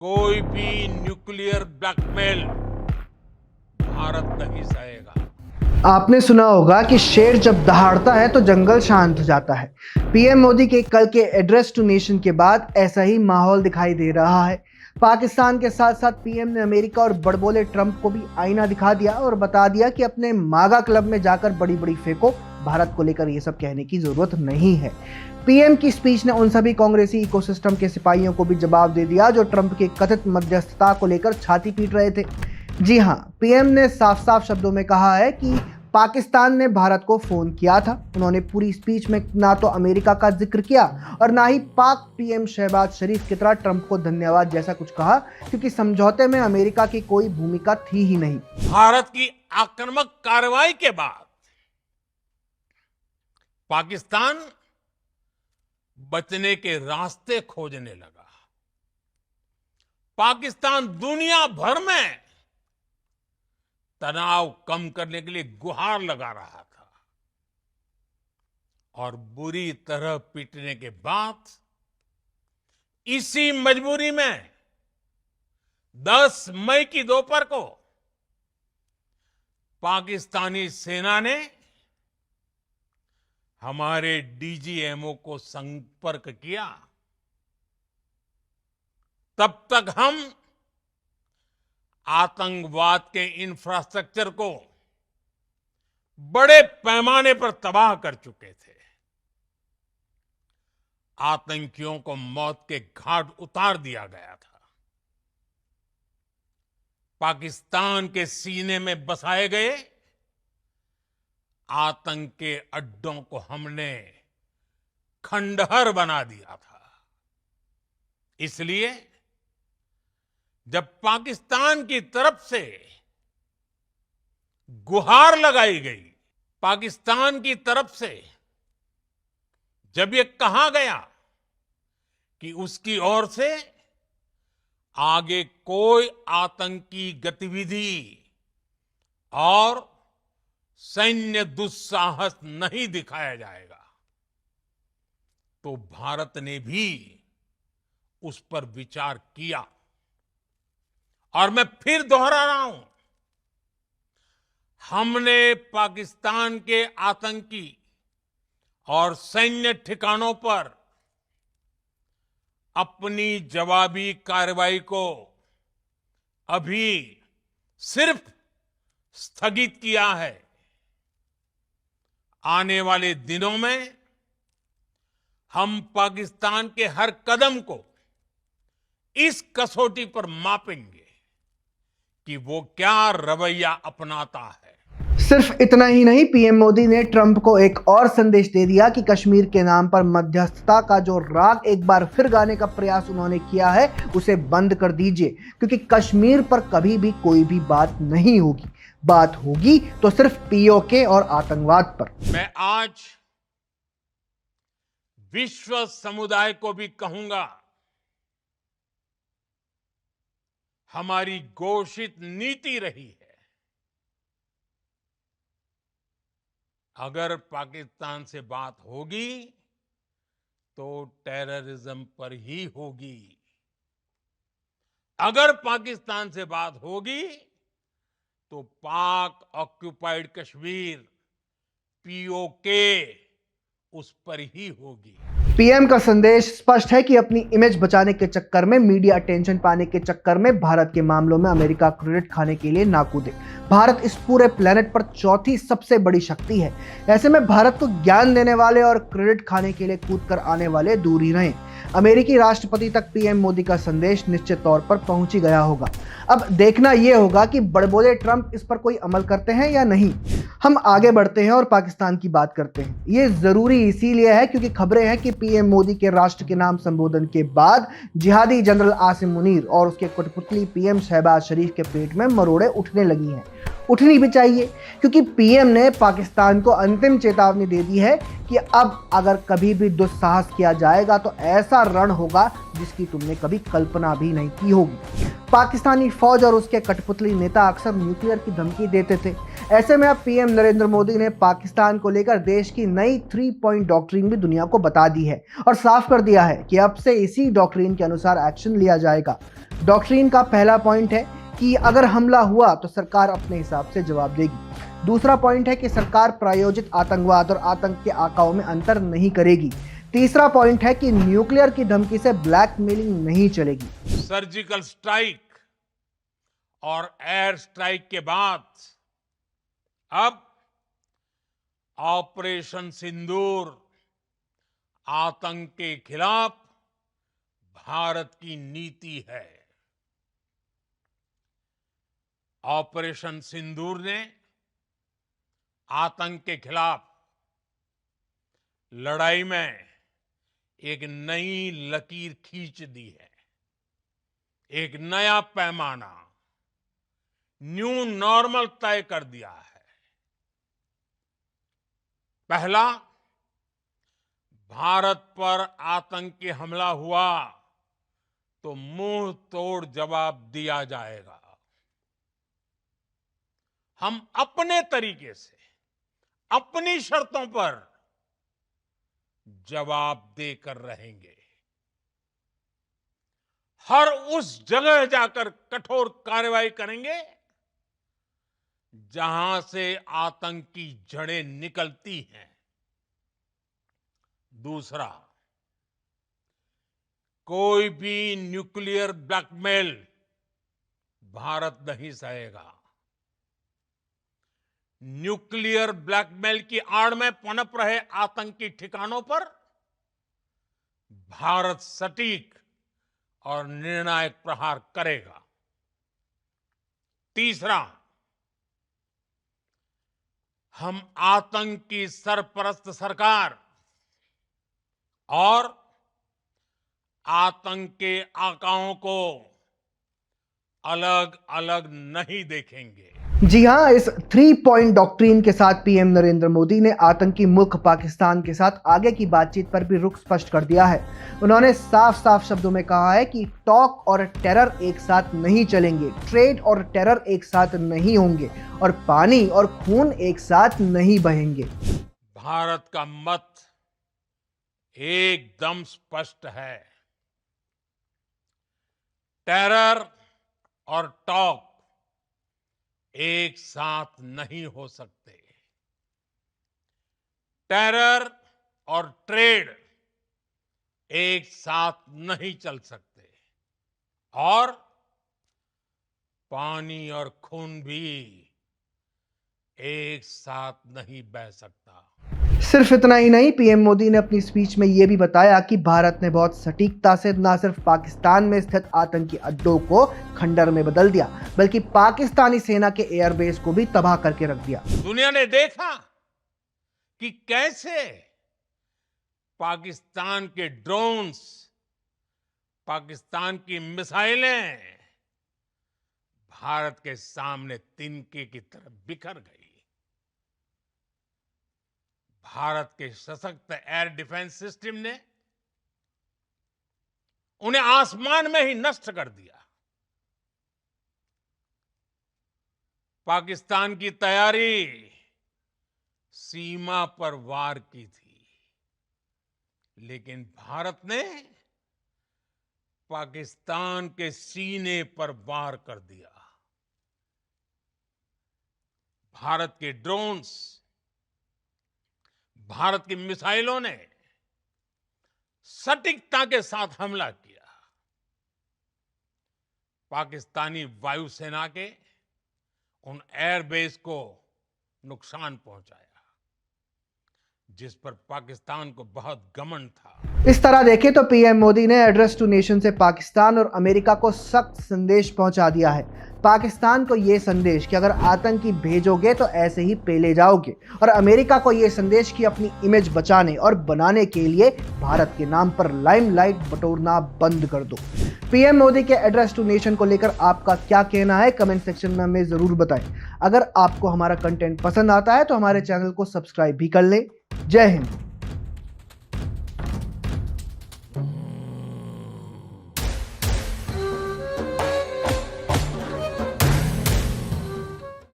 कोई भी nuclear blackmail Bharat नहीं सहेगा। आपने सुना होगा कि शेर जब दहाड़ता है तो जंगल शांत हो जाता है। पीएम मोदी के कल के एड्रेस टू नेशन के बाद ऐसा ही माहौल दिखाई दे रहा है। पाकिस्तान के साथ साथ पीएम ने अमेरिका और बड़बोले ट्रंप को भी आईना दिखा दिया और बता दिया कि अपने मागा क्लब में जाकर बड़ी बड़ी फेंको, भारत को लेकर ये सब कहने की जरूरत नहीं है। पीएम की स्पीच ने उन सभी कांग्रेसी इकोसिस्टम के सिपाहियों को भी जवाब दे दिया जो ट्रंप की कथित मध्यस्थता को लेकर छाती पीट रहे थे। जी हां, पीएम ने साफ साफ शब्दों में कहा है कि पाकिस्तान ने भारत को फोन किया था। उन्होंने पूरी स्पीच में ना तो अमेरिका का जिक्र किया और ना ही पाक पीएम शहबाज शरीफ की तरह ट्रंप को धन्यवाद जैसा कुछ कहा, क्योंकि समझौते में अमेरिका की कोई भूमिका थी ही नहीं। भारत की आक्रामक कार्रवाई के बाद पाकिस्तान बचने के रास्ते खोजने लगा। पाकिस्तान दुनिया भर में तनाव कम करने के लिए गुहार लगा रहा था और बुरी तरह पीटने के बाद इसी मजबूरी में 10 मई की दोपहर को पाकिस्तानी सेना ने हमारे डीजीएमओ को संपर्क किया। तब तक हम आतंकवाद के इंफ्रास्ट्रक्चर को बड़े पैमाने पर तबाह कर चुके थे। आतंकियों को मौत के घाट उतार दिया गया था। पाकिस्तान के सीने में बसाए गए आतंक के अड्डों को हमने खंडहर बना दिया था। इसलिए जब पाकिस्तान की तरफ से गुहार लगाई गई, पाकिस्तान की तरफ से जब ये कहा गया कि उसकी ओर से आगे कोई आतंकी गतिविधि और सैन्य दुस्साहस नहीं दिखाया जाएगा, तो भारत ने भी उस पर विचार किया। और मैं फिर दोहरा रहा हूं, हमने पाकिस्तान के आतंकी और सैन्य ठिकानों पर अपनी जवाबी कार्रवाई को अभी सिर्फ स्थगित किया है। आने वाले दिनों में हम पाकिस्तान के हर कदम को इस कसौटी पर मापेंगे कि वो क्या रवैया अपनाता है। सिर्फ इतना ही नहीं, पीएम मोदी ने ट्रंप को एक और संदेश दे दिया कि कश्मीर के नाम पर मध्यस्थता का जो राग एक बार फिर गाने का प्रयास उन्होंने किया है उसे बंद कर दीजिए, क्योंकि कश्मीर पर कभी भी कोई भी बात नहीं होगी। बात होगी तो सिर्फ पीओके और आतंकवाद पर। मैं आज विश्व समुदाय को भी कहूंगा, हमारी घोषित नीति रही है, अगर पाकिस्तान से बात होगी तो टेररिज्म पर ही होगी। अगर पाकिस्तान से बात होगी तो पाक ऑक्युपाइड कश्मीर पीओके उस पर ही होगी। पीएम का संदेश स्पष्ट है कि अपनी इमेज बचाने के चक्कर में, मीडिया अटेंशन पाने के चक्कर में भारत के मामलों में अमेरिका क्रेडिट खाने के लिए ना कूदे। भारत इस पूरे प्लेनेट पर चौथी सबसे बड़ी शक्ति है। ऐसे में भारत को ज्ञान देने वाले और क्रेडिट खाने के लिए कूद कर आने वाले दूर ही रहें। अमेरिकी राष्ट्रपति तक पीएम मोदी का संदेश निश्चित तौर पर पहुंच ही गया होगा। अब देखना यह होगा कि बड़बोले ट्रंप इस पर कोई अमल करते हैं या नहीं। हम आगे बढ़ते हैं और पाकिस्तान की बात करते हैं। ये जरूरी इसीलिए है क्योंकि खबरें हैं कि पीएम मोदी के राष्ट्र के नाम संबोधन के बाद जिहादी जनरल आसिम मुनीर और उसके कठपुतली पीएम शहबाज शरीफ के पेट में मरोड़े उठने लगी हैं। उठनी भी चाहिए, क्योंकि पीएम ने पाकिस्तान को अंतिम चेतावनी दे दी है कि अब अगर कभी भी दुस्साहस किया जाएगा तो ऐसा रण होगा जिसकी तुमने कभी कल्पना भी नहीं की होगी। पाकिस्तानी फौज और उसके कठपुतली नेता अक्सर न्यूक्लियर की धमकी देते थे। ऐसे में अब पीएम नरेंद्र मोदी ने पाकिस्तान को लेकर देश की नई 3 पॉइंट डॉक्ट्रिन भी दुनिया को बता दी है और साफ कर दिया है कि अब से इसी डॉक्ट्रिन के अनुसार एक्शन लिया जाएगा। डॉक्ट्रिन का पहला पॉइंट है कि अगर हमला हुआ तो सरकार अपने हिसाब से जवाब देगी। दूसरा पॉइंट है कि सरकार प्रायोजित आतंकवाद और आतंक के आकाओं में अंतर नहीं करेगी। तीसरा पॉइंट है कि न्यूक्लियर की धमकी से ब्लैकमेलिंग नहीं चलेगी। सर्जिकल स्ट्राइक और एयर स्ट्राइक के बाद अब ऑपरेशन सिंदूर आतंक के खिलाफ भारत की नीति है। ऑपरेशन सिंदूर ने आतंक के खिलाफ लड़ाई में एक नई लकीर खींच दी है, एक नया पैमाना, न्यू नॉर्मल तय कर दिया है। पहला, भारत पर आतंकी हमला हुआ तो मुंह तोड़ जवाब दिया जाएगा। हम अपने तरीके से, अपनी शर्तों पर जवाब देकर रहेंगे। हर उस जगह जाकर कठोर कार्रवाई करेंगे जहां से आतंक की जड़ें निकलती हैं। दूसरा, कोई भी न्यूक्लियर ब्लैकमेल भारत नहीं सहेगा। न्यूक्लियर ब्लैकमेल की आड़ में पनप रहे आतंकी ठिकानों पर भारत सटीक और निर्णायक प्रहार करेगा। तीसरा, हम आतंक की सरपरस्त सरकार और आतंक के आकाओं को अलग अलग नहीं देखेंगे। जी हां, इस 3 पॉइंट डॉक्ट्रिन के साथ पीएम नरेंद्र मोदी ने आतंकी मुल्क पाकिस्तान के साथ आगे की बातचीत पर भी रुख स्पष्ट कर दिया है। उन्होंने साफ साफ शब्दों में कहा है कि टॉक और टेरर एक साथ नहीं चलेंगे, ट्रेड और टेरर एक साथ नहीं होंगे और पानी और खून एक साथ नहीं बहेंगे। भारत का मत एकदम स्पष्ट है। टेरर और टॉक एक साथ नहीं हो सकते। टेरर और ट्रेड एक साथ नहीं चल सकते और पानी और खून भी एक साथ नहीं बह सकता। सिर्फ इतना ही नहीं, पीएम मोदी ने अपनी स्पीच में यह भी बताया कि भारत ने बहुत सटीकता से न सिर्फ पाकिस्तान में स्थित आतंकी अड्डों को खंडर में बदल दिया, बल्कि पाकिस्तानी सेना के एयरबेस को भी तबाह करके रख दिया। दुनिया ने देखा कि कैसे पाकिस्तान के ड्रोन्स, पाकिस्तान की मिसाइलें भारत के सामने तिनके की तरह बिखर गई। भारत के सशक्त एयर डिफेंस सिस्टम ने उन्हें आसमान में ही नष्ट कर दिया। पाकिस्तान की तैयारी सीमा पर वार की थी, लेकिन भारत ने पाकिस्तान के सीने पर वार कर दिया। भारत के ड्रोन्स, भारत की मिसाइलों ने सटीकता के साथ हमला किया। पाकिस्तानी वायुसेना के उन एयरबेस को नुकसान पहुंचाया जिस पर पाकिस्तान को बहुत घमंड था। इस तरह देखें तो पीएम मोदी ने एड्रेस टू नेशन से पाकिस्तान और अमेरिका को सख्त संदेश पहुंचा दिया है। पाकिस्तान को यह संदेश कि अगर आतंकी भेजोगे तो ऐसे ही पेले जाओगे, और अमेरिका को यह संदेश कि अपनी इमेज बचाने और बनाने के लिए भारत के नाम पर लाइमलाइट बटोरना बंद कर दो। पीएम मोदी के एड्रेस टू नेशन को लेकर आपका क्या कहना है, कमेंट सेक्शन में हमें जरूर बताएं। अगर आपको हमारा कंटेंट पसंद आता है तो हमारे चैनल को सब्सक्राइब भी कर लें। जय हिंद।